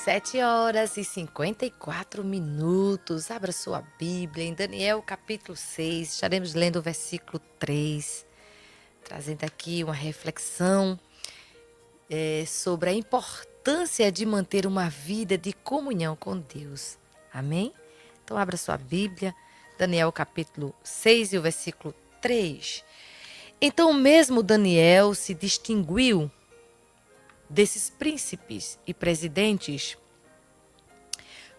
7h54. Abra sua Bíblia em Daniel capítulo 6. Estaremos lendo o versículo 3, trazendo aqui uma reflexão sobre a importância de manter uma vida de comunhão com Deus. Amém? Então abra sua Bíblia, Daniel capítulo 6 e o versículo 3. Então mesmo Daniel se distinguiu desses príncipes e presidentes,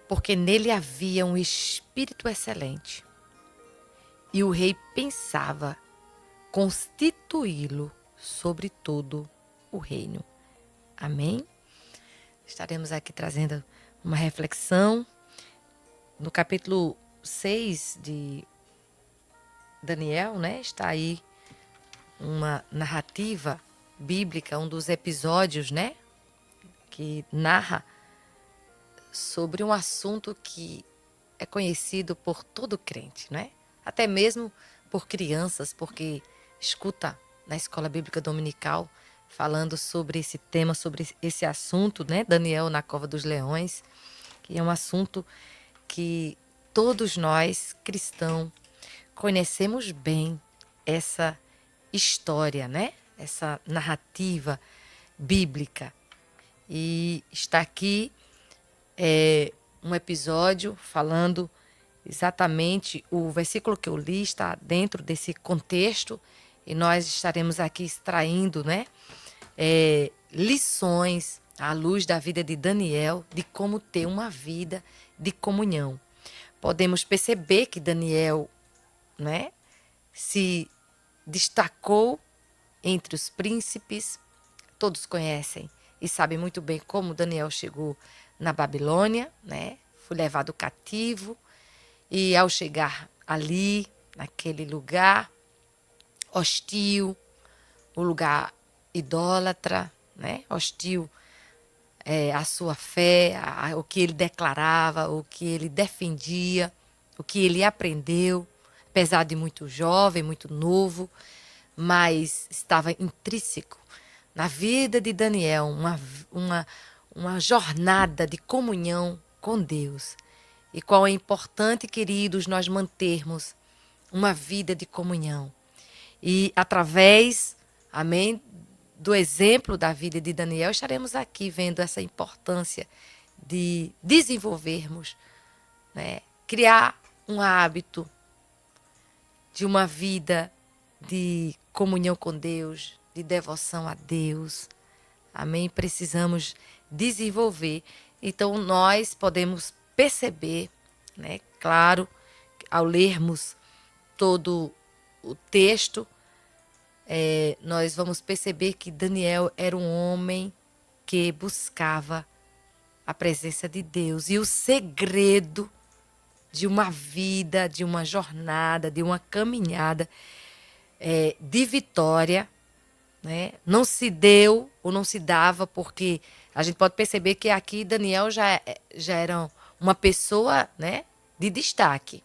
porque nele havia um espírito excelente. E o rei pensava constituí-lo sobre todo o reino. Amém? Estaremos aqui trazendo uma reflexão. No capítulo 6 de Daniel, está aí uma narrativa bíblica, um dos episódios, que narra sobre um assunto que é conhecido por todo crente, Até mesmo por crianças, porque escuta na escola bíblica dominical falando sobre esse tema, sobre esse assunto, Daniel na cova dos leões, que é um assunto que todos nós cristãos conhecemos bem essa história, Essa narrativa bíblica. E está aqui um episódio falando exatamente, o versículo que eu li está dentro desse contexto, e nós estaremos aqui extraindo lições à luz da vida de Daniel, de como ter uma vida de comunhão. Podemos perceber que Daniel se destacou entre os príncipes. Todos conhecem e sabem muito bem como Daniel chegou na Babilônia, Foi levado cativo, e ao chegar ali, naquele lugar hostil, o lugar idólatra, hostil à sua fé, o que ele declarava, o que ele defendia, o que ele aprendeu, apesar de muito jovem, muito novo, mas estava intrínseco na vida de Daniel, uma jornada de comunhão com Deus. E qual é importante, queridos, nós mantermos uma vida de comunhão. E através, amém, do exemplo da vida de Daniel, estaremos aqui vendo essa importância de desenvolvermos, criar um hábito de uma vida de comunhão com Deus, de devoção a Deus. Amém? Precisamos desenvolver. Então, nós podemos perceber, claro, ao lermos todo o texto, nós vamos perceber que Daniel era um homem que buscava a presença de Deus. E o segredo de uma vida, de uma jornada, de uma caminhada de vitória, não se deu ou não se dava, porque a gente pode perceber que aqui Daniel já era uma pessoa de destaque,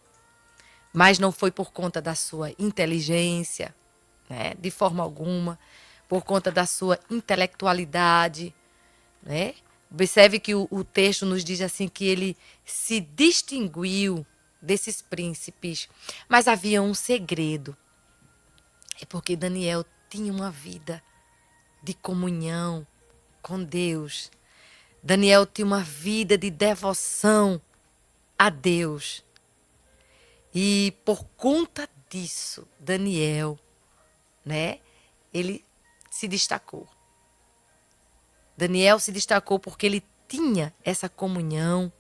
mas não foi por conta da sua inteligência, de forma alguma, por conta da sua intelectualidade. Observe que o texto nos diz assim que ele se distinguiu desses príncipes, mas havia um segredo. É porque Daniel tinha uma vida de comunhão com Deus. Daniel tinha uma vida de devoção a Deus. E por conta disso, Daniel, ele se destacou. Daniel se destacou porque ele tinha essa comunhão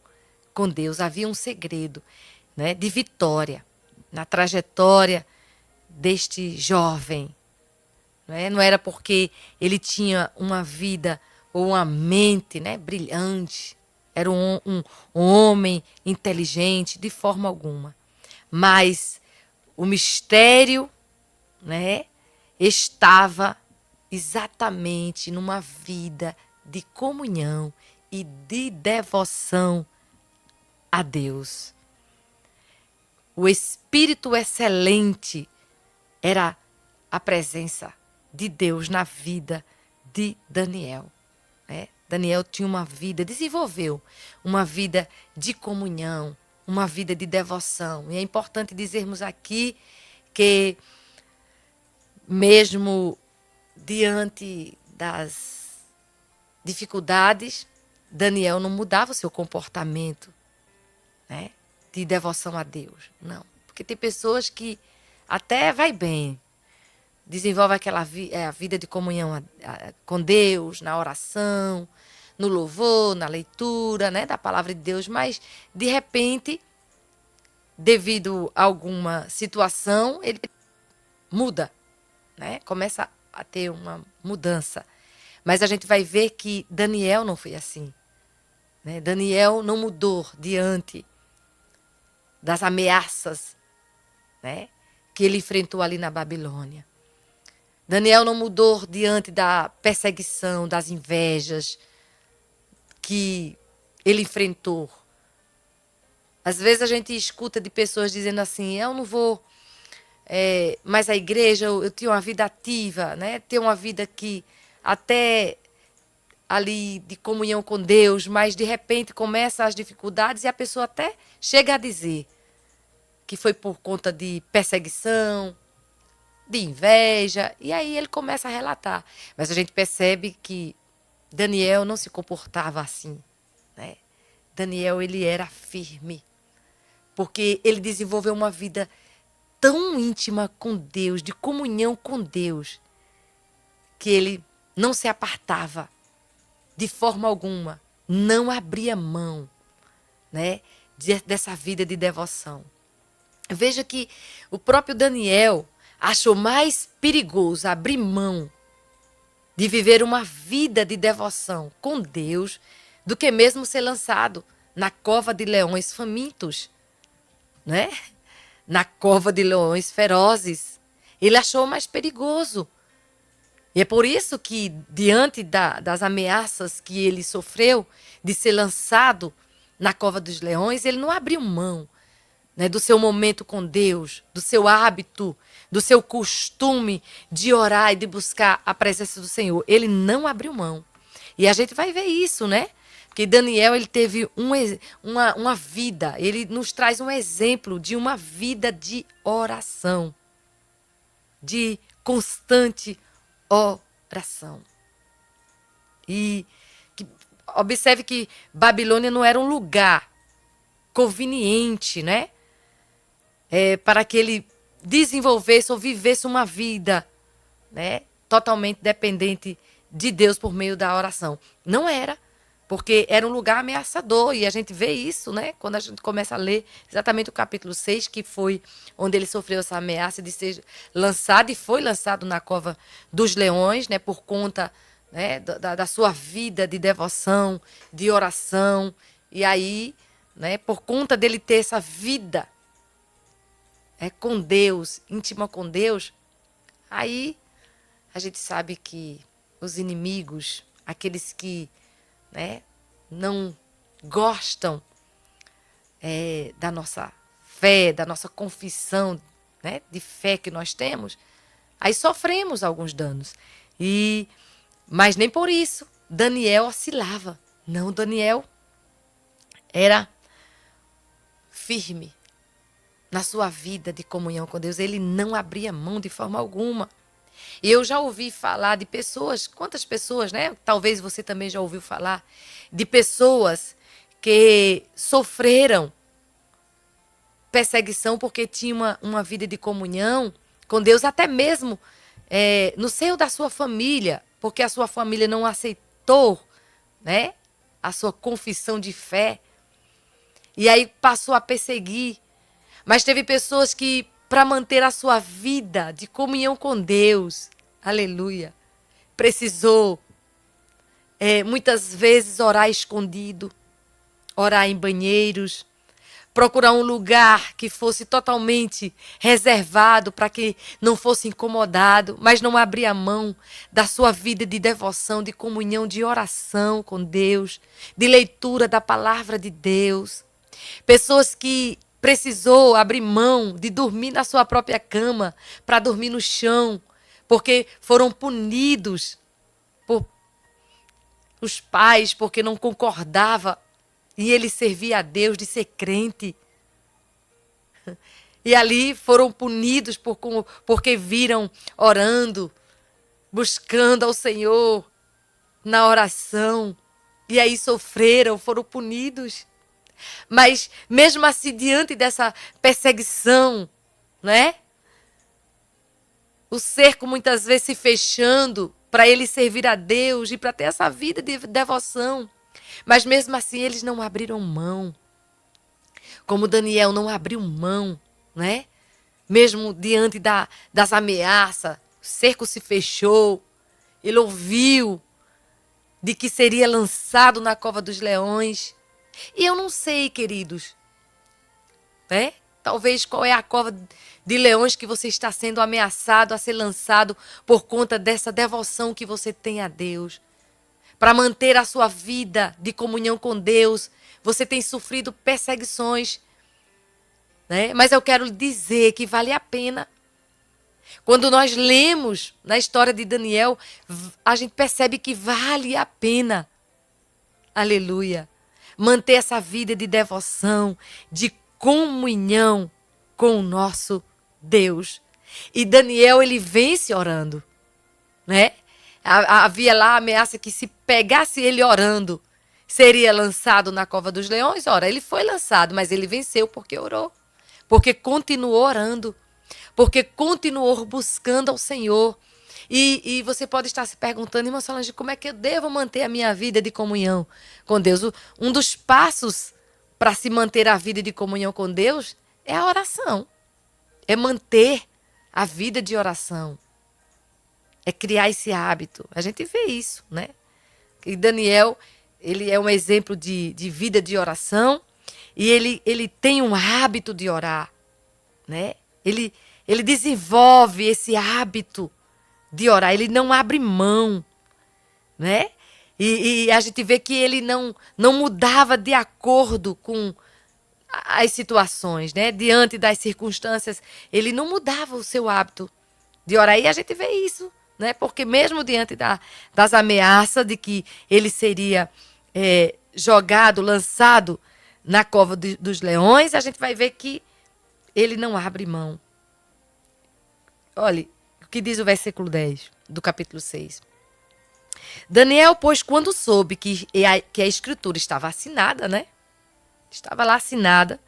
com Deus. Havia um segredo, de vitória na trajetória deste jovem. Não era porque ele tinha uma vida ou uma mente brilhante, era um homem inteligente, de forma alguma. Mas o mistério estava exatamente numa vida de comunhão e de devoção a Deus. O espírito excelente era a presença de Deus na vida de Daniel. Daniel tinha uma vida, desenvolveu uma vida de comunhão, uma vida de devoção. E é importante dizermos aqui que, mesmo diante das dificuldades, Daniel não mudava o seu comportamento, né, de devoção a Deus. Não. Porque tem pessoas que até vai bem, desenvolve aquela a vida de comunhão com Deus, na oração, no louvor, na leitura, né, da palavra de Deus, mas de repente, devido a alguma situação, ele muda, né? Começa a ter uma mudança. Mas a gente vai ver que Daniel não foi assim, né? Daniel não mudou diante das ameaças, né, que ele enfrentou ali na Babilônia. Daniel não mudou diante da perseguição, das invejas que ele enfrentou. Às vezes a gente escuta de pessoas dizendo assim, eu não vou mais à igreja, eu tinha uma vida ativa, né? Tenho uma vida que até ali de comunhão com Deus, mas de repente começam as dificuldades e a pessoa até chega a dizer que foi por conta de perseguição, de inveja, e aí ele começa a relatar. Mas a gente percebe que Daniel não se comportava assim, né? Daniel, ele era firme, porque ele desenvolveu uma vida tão íntima com Deus, de comunhão com Deus, que ele não se apartava de forma alguma, não abria mão, né, dessa vida de devoção. Veja que o próprio Daniel achou mais perigoso abrir mão de viver uma vida de devoção com Deus do que mesmo ser lançado na cova de leões famintos, né? Na cova de leões ferozes. Ele achou mais perigoso. E é por isso que, diante das ameaças que ele sofreu de ser lançado na cova dos leões, ele não abriu mão, né, do seu momento com Deus, do seu hábito, do seu costume de orar e de buscar a presença do Senhor. Ele não abriu mão. E a gente vai ver isso, né? Porque Daniel, ele teve uma vida, ele nos traz um exemplo de uma vida de oração, de constante oração. E observe que Babilônia não era um lugar conveniente, né? Para que ele desenvolvesse ou vivesse uma vida, né, totalmente dependente de Deus por meio da oração. Não era, porque era um lugar ameaçador, e a gente vê isso, né, quando a gente começa a ler exatamente o capítulo 6, que foi onde ele sofreu essa ameaça de ser lançado, e foi lançado na cova dos leões, né, por conta, né, da sua vida de devoção, de oração, e aí, né, por conta dele ter essa vida com Deus, íntima com Deus, aí a gente sabe que os inimigos, aqueles que, né, não gostam da nossa fé, da nossa confissão, né, de fé que nós temos, aí sofremos alguns danos. Mas nem por isso Daniel oscilava. Não, Daniel era firme na sua vida de comunhão com Deus. Ele não abria mão de forma alguma. E eu já ouvi falar de pessoas, quantas pessoas, né? Talvez você também já ouviu falar de pessoas que sofreram perseguição porque tinham uma vida de comunhão com Deus, até mesmo no seio da sua família, porque a sua família não aceitou, né, a sua confissão de fé. E aí passou a perseguir. Mas teve pessoas que, para manter a sua vida de comunhão com Deus, aleluia, precisou muitas vezes orar escondido, orar em banheiros, procurar um lugar que fosse totalmente reservado para que não fosse incomodado, mas não abrir a mão da sua vida de devoção, de comunhão, de oração com Deus, de leitura da palavra de Deus. Pessoas que precisou abrir mão de dormir na sua própria cama para dormir no chão, porque foram punidos por os pais porque não concordava e ele servia a Deus de ser crente. E ali foram punidos porque viram orando, buscando ao Senhor na oração. E aí sofreram, foram punidos. Mas mesmo assim, diante dessa perseguição, né? O cerco muitas vezes se fechando para ele servir a Deus e para ter essa vida de devoção. Mas mesmo assim eles não abriram mão. Como Daniel não abriu mão, né? Mesmo diante das ameaças, o cerco se fechou. Ele ouviu de que seria lançado na cova dos leões. E eu não sei, queridos, né? Talvez qual é a cova de leões que você está sendo ameaçado a ser lançado por conta dessa devoção que você tem a Deus. Para manter a sua vida de comunhão com Deus, você tem sofrido perseguições, né? Mas eu quero dizer que vale a pena. Quando nós lemos na história de Daniel, a gente percebe que vale a pena. Aleluia. Manter essa vida de devoção, de comunhão com o nosso Deus. E Daniel, ele vence orando, né? Havia lá a ameaça que se pegasse ele orando, seria lançado na cova dos leões. Ora, ele foi lançado, mas ele venceu porque orou. Porque continuou orando. Porque continuou buscando ao Senhor. E você pode estar se perguntando, irmã Solange, como é que eu devo manter a minha vida de comunhão com Deus? Um dos passos para se manter a vida de comunhão com Deus é a oração. É manter a vida de oração. É criar esse hábito. A gente vê isso, né? E Daniel, ele é um exemplo de vida de oração e ele tem um hábito de orar, né? Ele desenvolve esse hábito de orar, ele não abre mão, né? E a gente vê que ele não mudava de acordo com as situações, né? Diante das circunstâncias, ele não mudava o seu hábito de orar. E a gente vê isso, né? Porque mesmo diante das ameaças de que ele seria jogado, lançado na cova dos leões, a gente vai ver que ele não abre mão. Olha, o que diz o versículo 10 do capítulo 6. Daniel, pois, quando soube que a escritura estava assinada, né? Estava lá assinada,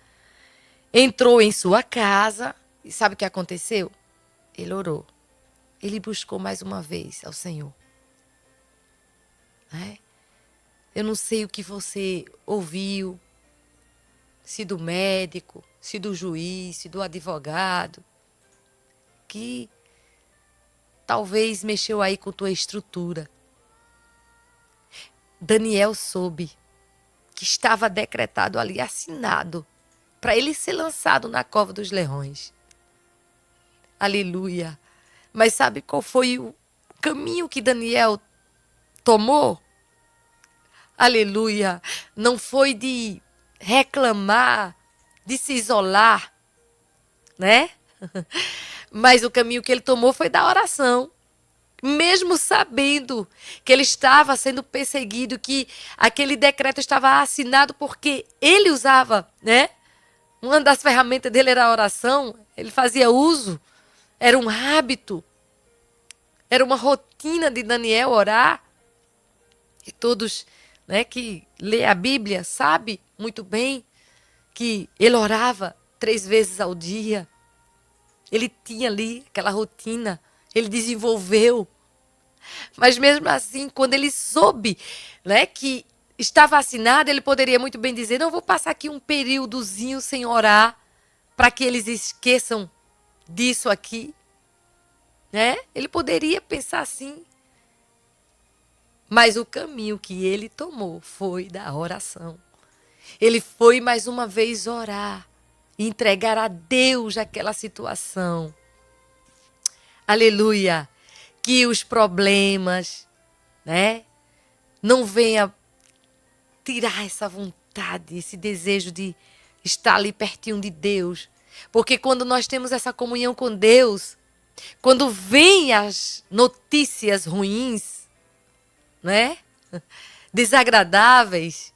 entrou em sua casa e sabe o que aconteceu? Ele orou. Ele buscou mais uma vez ao Senhor. Né? Eu não sei o que você ouviu, se do médico, se do juiz, se do advogado, que talvez mexeu aí com tua estrutura. Daniel soube que estava decretado ali, assinado, para ele ser lançado na cova dos leões. Aleluia. Mas sabe qual foi o caminho que Daniel tomou? Aleluia. Não foi de reclamar, de se isolar, né? Mas o caminho que ele tomou foi da oração. Mesmo sabendo que ele estava sendo perseguido, que aquele decreto estava assinado porque ele usava, né? Uma das ferramentas dele era a oração, ele fazia uso, era um hábito, era uma rotina de Daniel orar. E todos, né, que lê a Bíblia sabe muito bem que ele orava 3 vezes ao dia. Ele tinha ali aquela rotina, ele desenvolveu. Mas mesmo assim, quando ele soube, né, que estava assinado, ele poderia muito bem dizer, não, vou passar aqui um períodozinho sem orar, para que eles esqueçam disso aqui. Né? Ele poderia pensar assim. Mas o caminho que ele tomou foi da oração. Ele foi mais uma vez orar, entregar a Deus aquela situação. Aleluia. Que os problemas, né, não venha tirar essa vontade, esse desejo de estar ali pertinho de Deus. Porque quando nós temos essa comunhão com Deus, quando vêm as notícias ruins, né, desagradáveis,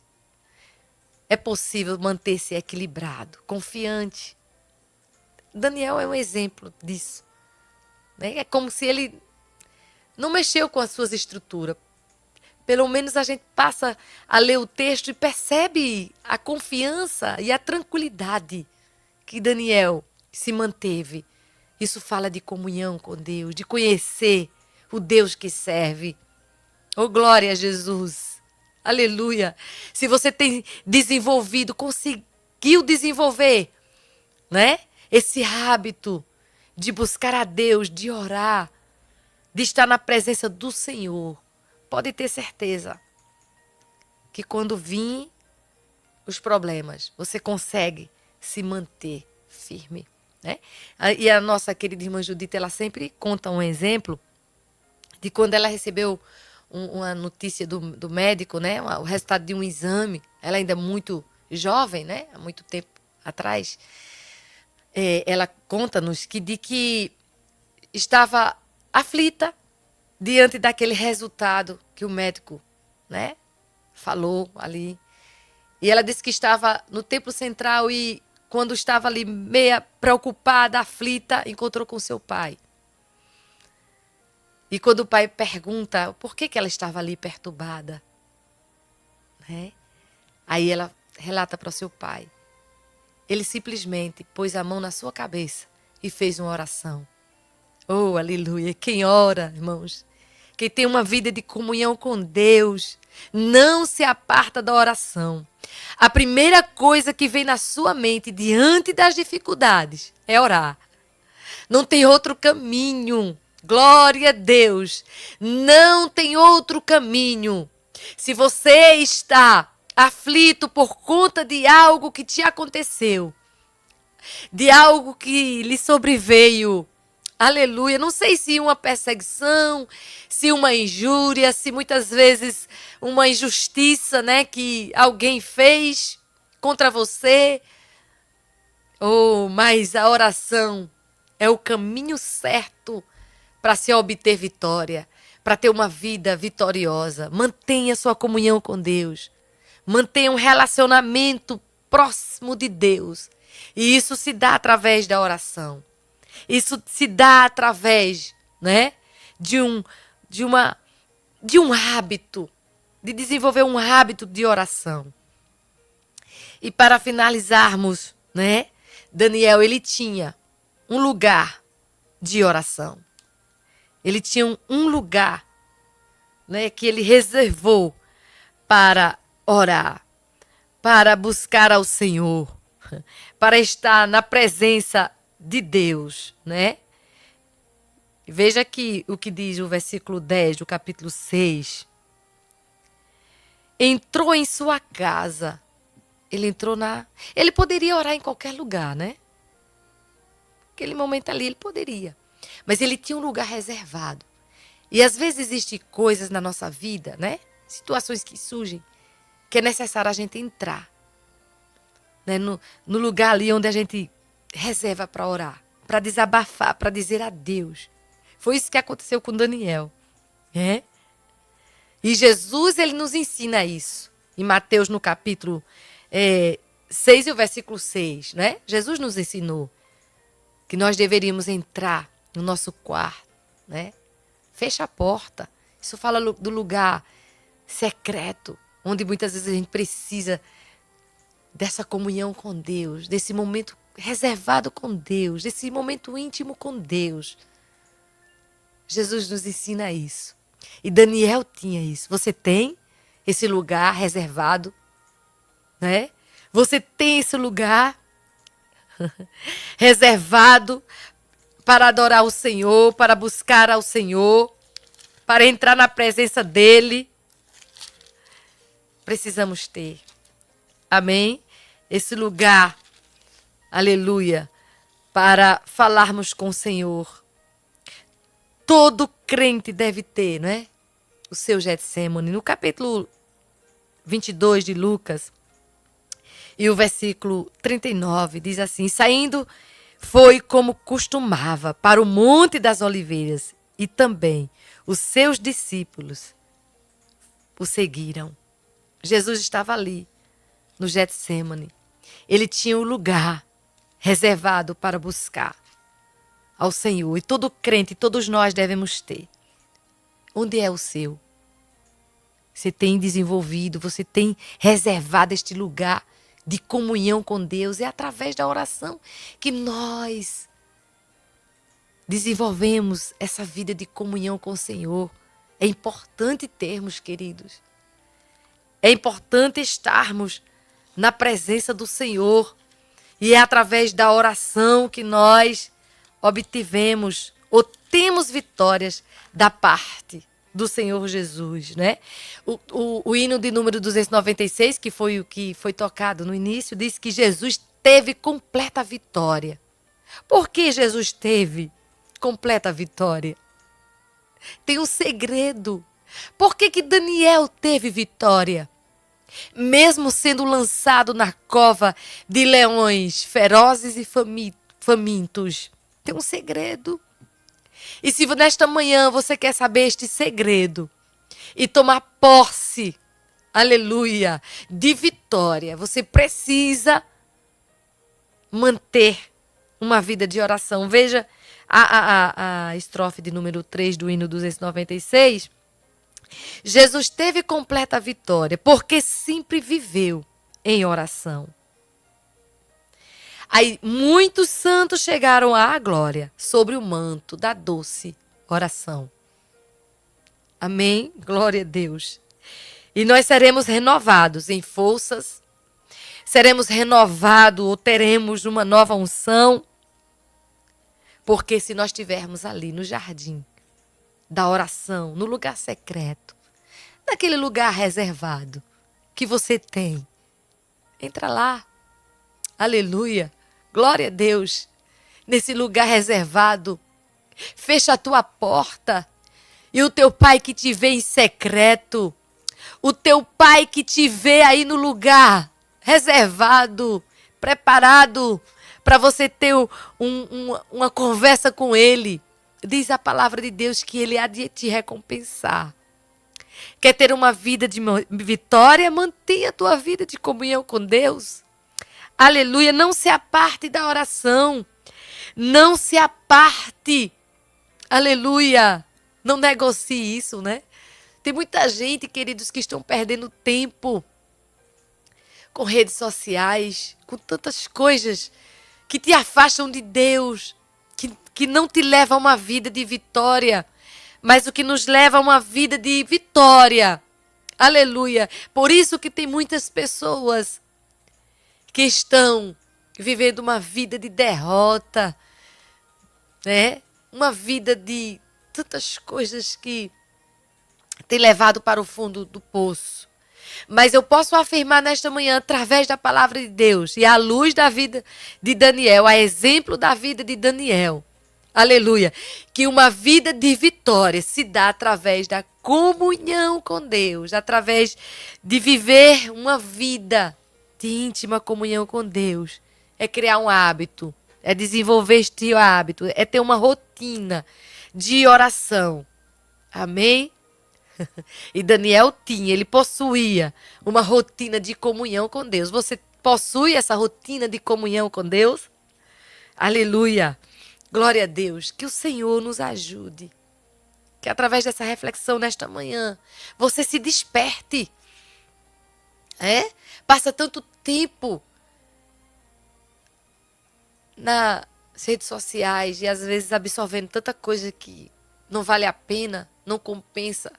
é possível manter-se equilibrado, confiante. Daniel é um exemplo disso, né? É como se ele não mexeu com as suas estruturas. Pelo menos a gente passa a ler o texto e percebe a confiança e a tranquilidade que Daniel se manteve. Isso fala de comunhão com Deus, de conhecer o Deus que serve. Oh, glória a Jesus! Aleluia! Se você tem desenvolvido, conseguiu desenvolver, né? Esse hábito de buscar a Deus, de orar, de estar na presença do Senhor, pode ter certeza que quando vir os problemas, você consegue se manter firme, né? E a nossa querida irmã Judita, ela sempre conta um exemplo de quando ela recebeu uma notícia do médico, né? O resultado de um exame. Ela ainda é muito jovem, né? Há muito tempo atrás. Ela conta-nos que estava aflita diante daquele resultado que o médico, né, falou ali. E ela disse que estava no templo central e quando estava ali meia preocupada, aflita, encontrou com seu pai. E quando o pai pergunta por que ela estava ali perturbada, né? Aí ela relata para o seu pai. Ele simplesmente pôs a mão na sua cabeça e fez uma oração. Oh, aleluia! Quem ora, irmãos, quem tem uma vida de comunhão com Deus, não se aparta da oração. A primeira coisa que vem na sua mente diante das dificuldades é orar. Não tem outro caminho. Glória a Deus. Não tem outro caminho. Se você está aflito por conta de algo que te aconteceu, de algo que lhe sobreveio, aleluia, não sei se uma perseguição, se uma injúria, se muitas vezes uma injustiça, né, que alguém fez contra você. Oh, mas a oração é o caminho certo para se obter vitória, para ter uma vida vitoriosa. Mantenha sua comunhão com Deus. Mantenha um relacionamento próximo de Deus. E isso se dá através da oração. Isso se dá através, né, de um hábito, de desenvolver um hábito de oração. E para finalizarmos, né, Daniel, ele tinha um lugar de oração. Ele tinha um lugar, né, que ele reservou para orar, para buscar ao Senhor, para estar na presença de Deus, né? Veja aqui o que diz o versículo 10 do capítulo 6. Entrou em sua casa. Ele poderia orar em qualquer lugar, né? Aquele momento ali ele poderia. Mas ele tinha um lugar reservado. E às vezes existem coisas na nossa vida, né? Situações que surgem, que é necessário a gente entrar, né? No lugar ali onde a gente reserva para orar, para desabafar, para dizer a Deus. Foi isso que aconteceu com Daniel, né? E Jesus, ele nos ensina isso. Em Mateus, no capítulo 6 e o versículo 6, né? Jesus nos ensinou que nós deveríamos entrar no nosso quarto, né? Fecha a porta. Isso fala do lugar secreto, onde muitas vezes a gente precisa dessa comunhão com Deus, desse momento reservado com Deus, desse momento íntimo com Deus. Jesus nos ensina isso. E Daniel tinha isso. Você tem esse lugar reservado, né? Você tem esse lugar reservado para adorar o Senhor, para buscar ao Senhor, para entrar na presença dEle. Precisamos ter. Amém? Esse lugar, aleluia, para falarmos com o Senhor. Todo crente deve ter, não é? O seu Getsêmani. No capítulo 22 de Lucas, e o versículo 39, diz assim: saindo, foi como costumava para o Monte das Oliveiras, e também os seus discípulos o seguiram. Jesus estava ali, no Getsêmani. Ele tinha um lugar reservado para buscar ao Senhor. E todo crente, todos nós devemos ter. Onde é o seu? Você tem desenvolvido, você tem reservado este lugar de comunhão com Deus. É através da oração que nós desenvolvemos essa vida de comunhão com o Senhor. É importante termos, queridos. É importante estarmos na presença do Senhor. E é através da oração que nós obtivemos ou temos vitórias da parte do Senhor Jesus, né? O hino de número 296, que foi o que foi tocado no início, diz que Jesus teve completa vitória. Por que Jesus teve completa vitória? Tem um segredo. Por que Daniel teve vitória? Mesmo sendo lançado na cova de leões ferozes e famintos. Tem um segredo. E se nesta manhã você quer saber este segredo e tomar posse, aleluia, de vitória, você precisa manter uma vida de oração. Veja a estrofe de número 3 do hino 296. Jesus teve completa vitória porque sempre viveu em oração. Aí muitos santos chegaram à glória sobre o manto da doce oração. Amém? Glória a Deus. E nós seremos renovados em forças, seremos renovados ou teremos uma nova unção, porque se nós estivermos ali no jardim da oração, no lugar secreto, naquele lugar reservado que você tem, entra lá. Aleluia. Glória a Deus. Nesse lugar reservado, fecha a tua porta e o teu pai que te vê em secreto, o teu pai que te vê aí no lugar reservado, preparado para você ter uma conversa com ele. Diz a palavra de Deus que ele há de te recompensar. Quer ter uma vida de vitória? Mantenha a tua vida de comunhão com Deus. Aleluia, não se aparte da oração. Não se aparte. Aleluia. Não negocie isso, né? Tem muita gente, queridos, que estão perdendo tempo com redes sociais, com tantas coisas que te afastam de Deus, que não te levam a uma vida de vitória, mas o que nos leva a uma vida de vitória. Aleluia. Por isso que tem muitas pessoas que estão vivendo uma vida de derrota, né? Uma vida de tantas coisas que tem levado para o fundo do poço. Mas eu posso afirmar nesta manhã, através da palavra de Deus e à luz da vida de Daniel, a exemplo da vida de Daniel, aleluia, que uma vida de vitória se dá através da comunhão com Deus, através de viver uma vida de íntima comunhão com Deus. É criar um hábito, é desenvolver este hábito, é ter uma rotina de oração. Amém? E Daniel tinha, ele possuía uma rotina de comunhão com Deus. Você possui essa rotina de comunhão com Deus? Aleluia! Glória a Deus! Que o Senhor nos ajude. Que através dessa reflexão nesta manhã, você se desperte. Passa tanto tempo nas redes sociais e às vezes absorvendo tanta coisa que não vale a pena, não compensa.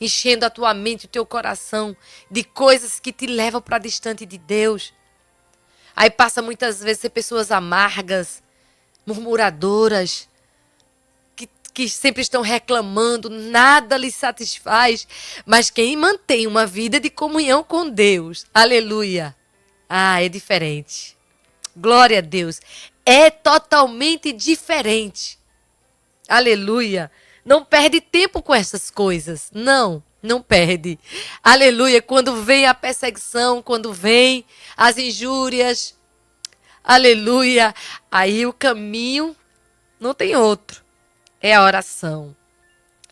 Enchendo a tua mente, o teu coração de coisas que te levam para distante de Deus. Aí passa muitas vezes a ser pessoas amargas, murmuradoras, que sempre estão reclamando, nada lhes satisfaz. Mas quem mantém uma vida de comunhão com Deus, aleluia, é diferente. Glória a Deus. É totalmente diferente. Aleluia. Não perde tempo com essas coisas. Não perde. Aleluia. Quando vem a perseguição, quando vem as injúrias, aleluia. Aí o caminho não tem outro. É a oração.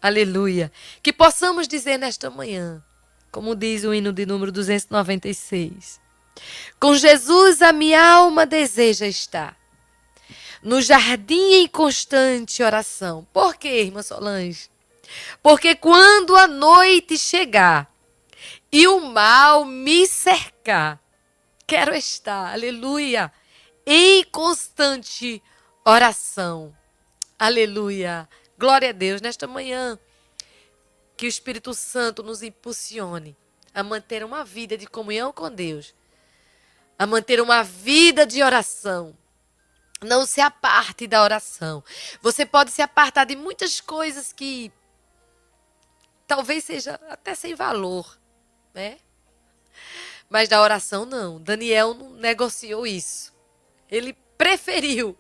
Aleluia. Que possamos dizer nesta manhã, como diz o hino de número 296. Com Jesus a minha alma deseja estar, no jardim em constante oração. Por quê, irmã Solange? Porque quando a noite chegar e o mal me cercar, quero estar, aleluia, em constante oração. Aleluia. Glória a Deus. Nesta manhã, que o Espírito Santo nos impulsione a manter uma vida de comunhão com Deus, a manter uma vida de oração. Não se aparte da oração. Você pode se apartar de muitas coisas que talvez seja até sem valor, né? Mas da oração não. Daniel não negociou isso. Ele preferiu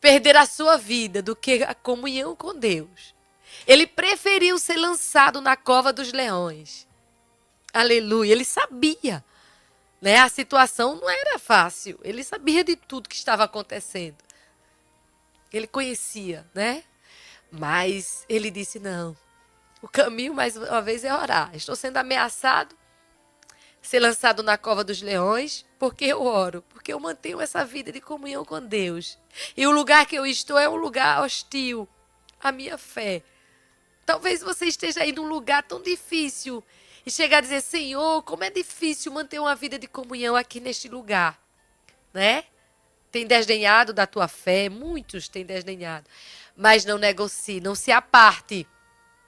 perder a sua vida do que a comunhão com Deus. Ele preferiu ser lançado na cova dos leões. Aleluia. Ele sabia, né? A situação não era fácil. Ele sabia de tudo que estava acontecendo. Ele conhecia, né? Mas ele disse, não. O caminho, mais uma vez, é orar. Estou sendo ameaçado, ser lançado na cova dos leões, porque eu oro, porque eu mantenho essa vida de comunhão com Deus. E o lugar que eu estou é um lugar hostil à minha fé. Talvez você esteja aí num lugar tão difícil e chegar a dizer, Senhor, como é difícil manter uma vida de comunhão aqui neste lugar, né? Tem desdenhado da tua fé, muitos têm desdenhado. Mas não negocie, não se aparte